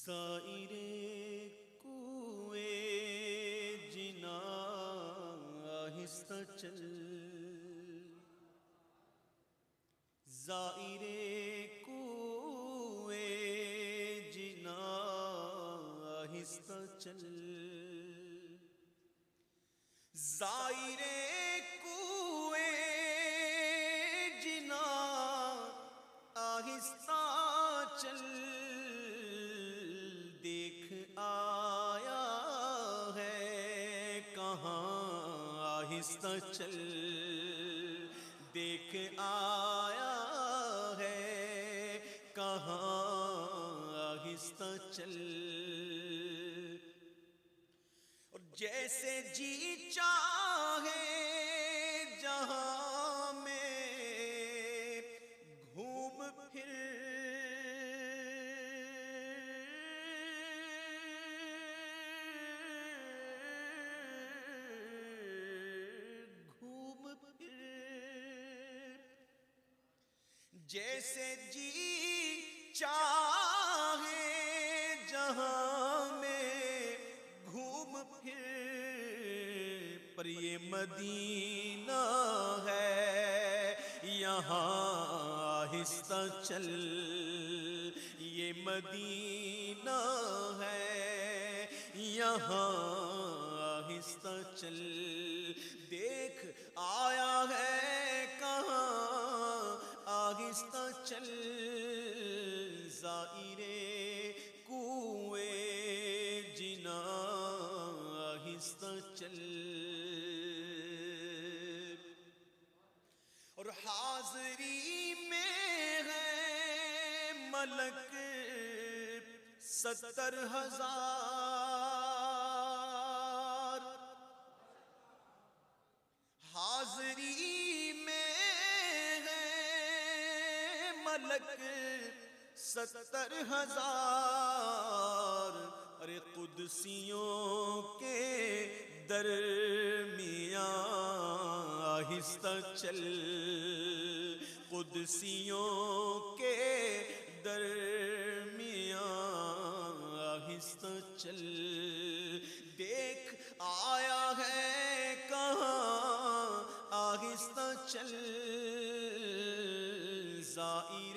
زائر کوئے جنا آہستہ چل، زائر کوئے جنا آہستہ چل، زائر کوئے جنا آہستہ چل، دیکھ آیا ہے کہاں آہستہ چل، دیکھ آیا ہے کہاں آہستہ چل، اور جیسے جی چاہے جہاں میں گھوم پھر، جیسے جی چاہے جہاں میں گھوم پھر، پر یہ مدینہ ہے یہاں آہستہ چل، یہ مدینہ ہے یہاں آہستہ چل، دیکھ آیا ہے کہاں آہستہ چل، زائر کوئے جنا آہستہ چل، اور حاضری میں ہے ملک 70,000، حاضری میں ملک 70,000، ارے قدسیوں کے درمیان آہستہ چل، قدسیوں کے درمیان آہستہ چل، دیکھ آیا ہے کہاں آہستہ چل، زائر